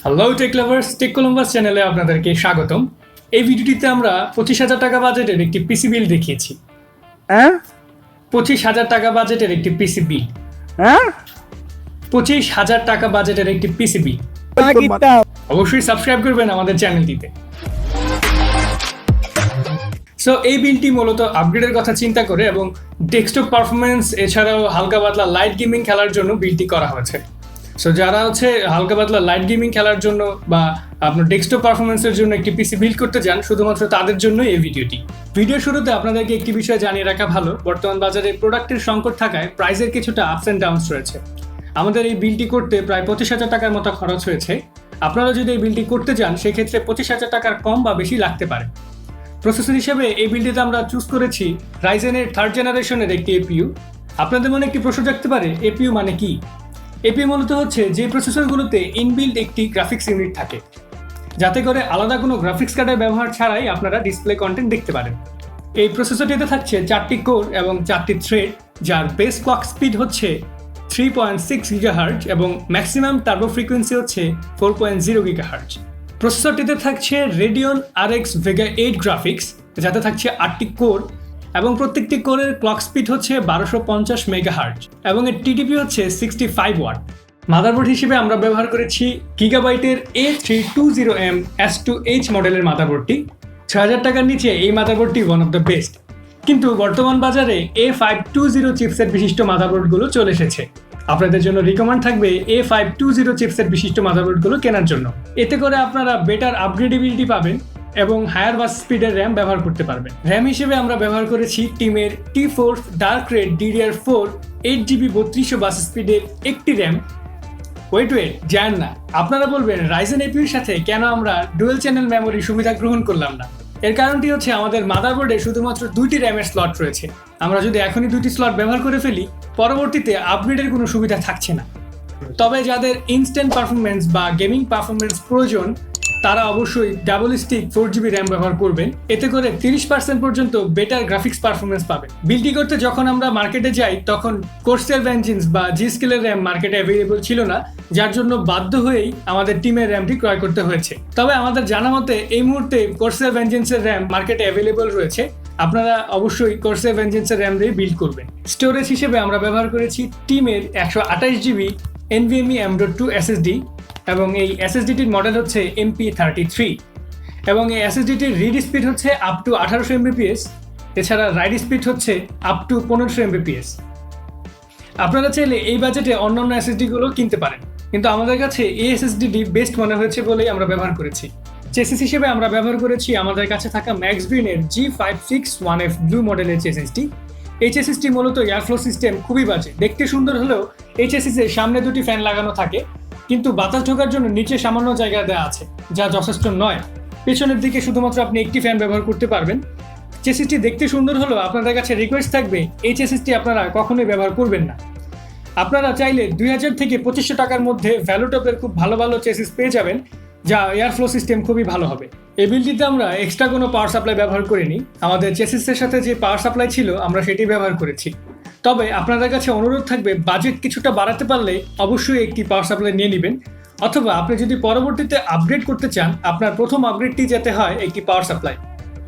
Hello tech lovers, tech Columbus চ্যানেলে আপনাদেরকে স্বাগতম। এই ভিডিওটিতে আমরা 25,000 টাকা বাজেটের একটি পিসি বিল দেখিয়েছি। 25,000 টাকা বাজেটের একটি পিসি বিল। 25,000 টাকা বাজেটের একটি পিসি বিল। অবশ্যই সাবস্ক্রাইব করবেন আমাদের চ্যানেলটিতে। সো এই বিলটি মূলত আপগ্রেডের কথা চিন্তা করে এবং ডেস্কটপ পারফরমেন্স এছাড়াও হালকা পাতলা লাইট গেমিং খেলার জন্য বিলটি করা হয়েছে। সো যারা হালকা পাতলা লাইট গেমিং খেলার জন্য বা আপনার ডেস্কটপ পারফরমেন্সের জন্য একটি পিসি বিল্ড করতে চান, শুধুমাত্র তাদের জন্য এই ভিডিওটি। ভিডিওর শুরুতে আপনাদেরকে একটি বিষয় জানিয়ে রাখা ভালো, বর্তমান বাজারে প্রোডাক্টের সংকট থাকায় প্রাইসের কিছুটা আপস অ্যান্ড ডাউনস রয়েছে। আমাদের এই বিলটি করতে প্রায় 25,000 টাকার মতো খরচ হয়েছে। আপনারা যদি এই বিলটি করতে চান সেক্ষেত্রে 25,000 টাকার কম বা বেশি লাগতে পারে। প্রসেসর হিসেবে এই বিলটিতে আমরা চুজ করেছি রাইজেনের 3rd জেনারেশনের একটি এপিইউ। আপনাদের মনে একটি প্রশ্ন জাগতে পারে, এপিইউ মানে কি? এপিইউ মূলত হচ্ছে যে প্রসেসরগুলোতে ইনবিল্ড একটি গ্রাফিক্স ইউনিট থাকে, যাতে করে আলাদা কোনো গ্রাফিক্স কার্ডের ব্যবহার ছাড়াই আপনারা ডিসপ্লে কন্টেন্ট দেখতে পারেন। এই প্রসেসরটিতে থাকছে 4টি কোর এবং 4টি থ্রেড, যার বেস ক্লক স্পিড হচ্ছে 3.6 GHz এবং ম্যাক্সিমাম টার্বো ফ্রিকোয়েন্সি হচ্ছে 4.0 GHz। প্রসেসরটিতে থাকছে রেডিয়ন RX Vega 8 গ্রাফিক্স, যাতে থাকছে 8টি কোর এবং প্রত্যেকটি কোরের ক্লক স্পিড হচ্ছে 1250 মেগাহার্টজ এবং এর টিডিপি হচ্ছে 65 ওয়াট। মাদারবোর্ড হিসেবে আমরা ব্যবহার করেছি গিগাবাইটের A320M S2H মডেলের মাদারবোর্ডটি। 6,000 টাকার নিচে এই মাদারবোর্ডটি ওয়ান অফ দ্য বেস্ট, কিন্তু বর্তমান বাজারে A520 চিপসেট বিশিষ্ট মাদারবোর্ডগুলো চলে এসেছে। আপনাদের জন্য রিকমেন্ড থাকবে A520 চিপসেট বিশিষ্ট মাদারবোর্ডগুলো কেনার জন্য। এতে করে আপনারা বেটার আপগ্রেডেবিলিটি পাবেন এবং হায়ার বাস স্পিডের র্যাম ব্যবহার করতে পারবেন। র্যাম হিসেবে আমরা ব্যবহার করেছি টিমের T-Force Dark Red DDR4 8GB 3200 বাস স্পিডের একটি র্যাম। ওয়েট যান না, আপনারা বলবেন রাইজেন এপিইউর সাথে কেন আমরা ডুয়েল চ্যানেল মেমোরি সুবিধা গ্রহণ করলাম না। এর কারণটি হচ্ছে আমাদের মাদারবোর্ডে শুধুমাত্র 2টি র্যামের স্লট রয়েছে। আমরা যদি এখনই 2টি স্লট ব্যবহার করে ফেলি, পরবর্তীতে আপগ্রেডের কোনো সুবিধা থাকছে না। তবে যাদের ইনস্ট্যান্ট পারফরমেন্স বা গেমিং পারফরমেন্স প্রয়োজন, তারা অবশ্যই ডাবল স্টিক 4GB র্যাম ব্যবহার করবেন। এতে করে 30% পর্যন্ত বেটার গ্রাফিক্স পারফরমেন্স পাবেন। বিল্ডটি করতে যখন আমরা মার্কেটে যাই, তখন কোর্সের ভেঞ্জিন্স বা জি স্কেলের র্যাম মার্কেটে অ্যাভেলেবল ছিল না, যার জন্য বাধ্য হয়েই আমাদের টিমের র্যামটি ক্রয় করতে হয়েছে। তবে আমাদের জানা মতে এই মুহূর্তে কোর্সের ভেঞ্জিন্সের র্যাম মার্কেটে অ্যাভেলেবল রয়েছে। আপনারা অবশ্যই কোর্সের ভেঞ্জিন্সের র্যাম দিয়ে বিল্ড করবেন। স্টোরেজ হিসেবে আমরা ব্যবহার করেছি টিমের 128GB NVMe M.2 SSD এবং এই SSDটির মডেল হচ্ছে MP33 এবং এই SSDটির রিড স্পিড হচ্ছে আপ টু 1800 Mbps, এছাড়া রাইড স্পিড হচ্ছে আপ টু 1500 Mbps। আপনারা চাইলে এই বাজেটে অন্যান্য SSDগুলো কিনতে পারেন, কিন্তু আমাদের কাছে এই SSDটি বেস্ট মনে হয়েছে বলেই আমরা ব্যবহার করেছি। চেসিস হিসেবে আমরা ব্যবহার করেছি আমাদের কাছে থাকা ম্যাক্সগ্রিনের G561F ব্লু মডেলের চেসিসটি। এই চেসিসটি মূলত এয়ারফ্লো সিস্টেম খুবই বাজে। দেখতে সুন্দর হলেও এই চেসিসের সামনে 2টি ফ্যান লাগানো থাকে, কিন্তু বাতাস ঢোকার জন্য নিচে সামান্য জায়গা দেওয়া আছে, যা যথেষ্ট নয়। পেছনের দিকে শুধুমাত্র আপনি একটি ফ্যান ব্যবহার করতে পারবেন। চেসিসটি দেখতে সুন্দর হলেও আপনাদের কাছে রিকোয়েস্ট থাকবে এই চেসিসটি আপনারা কখনোই ব্যবহার করবেন না। আপনারা চাইলে 2000 থেকে 2500 টাকার মধ্যে ভ্যালুটপের খুব ভালো ভালো চেসিস পেয়ে যাবেন, যা এয়ারফ্লো সিস্টেম খুবই ভালো হবে। এই বিলটিতে আমরা এক্সট্রা কোনো পাওয়ার সাপ্লাই ব্যবহার করিনি। আমাদের চেসিসের সাথে যে পাওয়ার সাপ্লাই ছিল আমরা সেটি ব্যবহার করেছি। তবে আপনাদের কাছে অনুরোধ থাকবে বাজেট কিছুটা বাড়াতে পারলে অবশ্যই একটি পাওয়ার সাপ্লাই নিয়ে নেবেন, অথবা আপনি যদি পরবর্তীতে আপগ্রেড করতে চান, আপনার প্রথম আপগ্রেডটি যেতে হয় একটি পাওয়ার সাপ্লাই।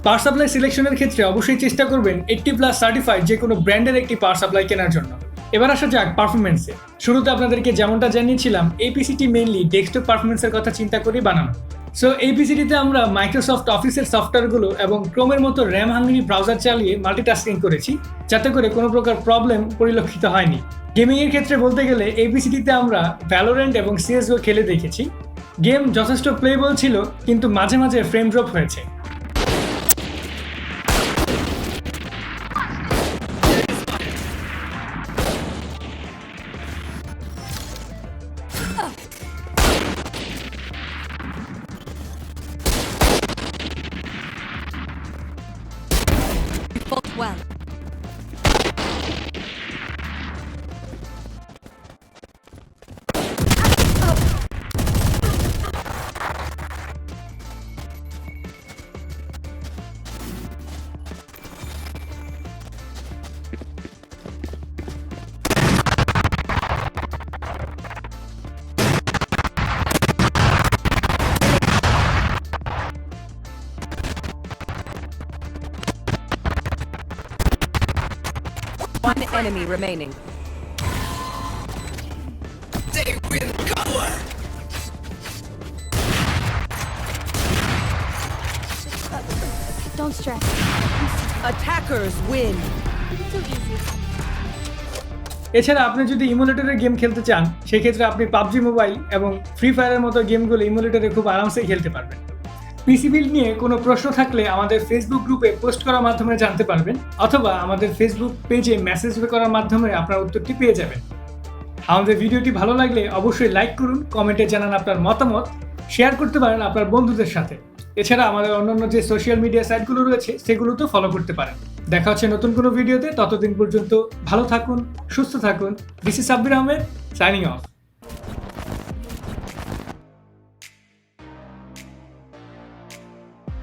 পাওয়ার সাপ্লাই সিলেকশনের ক্ষেত্রে অবশ্যই চেষ্টা করবেন 80+ সার্টিফাইড যে কোনো ব্র্যান্ডের একটি পাওয়ার সাপ্লাই কেনার জন্য। এবার আসা যাক পারফরমেন্সে। শুরুতে আপনাদেরকে যেমনটা জানিয়েছিলাম, এই পিসিটি মেইনলি ডেস্কটপ পারফরমেন্সের কথা চিন্তা করেই বানানো। সো এই পিসিটিতে আমরা মাইক্রোসফট অফিসের সফটওয়্যারগুলো এবং ক্রোমের মতো র্যাম হাঙ্গরি ব্রাউজার চালিয়ে মাল্টিটাস্কিং করেছি, যাতে করে কোনো প্রকার প্রবলেম পরিলক্ষিত হয়নি। গেমিংয়ের ক্ষেত্রে বলতে গেলে এই পিসিটিতে আমরা ভ্যালোরেন্ট এবং CSGO খেলে দেখেছি। গেম যথেষ্ট প্লেয়েবল ছিল, কিন্তু মাঝে মাঝে ফ্রেম ড্রপ হয়েছে। Well. enemy remaining. Don't stress. Attackers win. So easy. এছাড়া আপনি যদি ইমুলেটরে গেম খেলতে চান সেক্ষেত্রে আপনি পাবজি মোবাইল এবং ফ্রি ফায়ারের মতো গেমগুলো ইমুলেটরে খুব আরামসে খেলতে পারবেন। পিসি বিল্ড নিয়ে কোনো প্রশ্ন থাকলে আমাদের ফেসবুক গ্রুপে পোস্ট করার মাধ্যমে জানতে পারবেন, অথবা আমাদের ফেসবুক পেজে মেসেজ করার মাধ্যমে আপনার উত্তরটি পেয়ে যাবেন। আমাদের ভিডিওটি ভালো লাগলে অবশ্যই লাইক করুন, কমেন্টে জানান আপনার মতামত, শেয়ার করতে পারেন আপনার বন্ধুদের সাথে। এছাড়া আমাদের অন্যান্য যে সোশ্যাল মিডিয়া সাইটগুলো রয়েছে সেগুলোতেও ফলো করতে পারেন। দেখা হচ্ছে নতুন কোনো ভিডিওতে, ততদিন পর্যন্ত ভালো থাকুন, সুস্থ থাকুন। This is Sabbir Ahmed, signing off.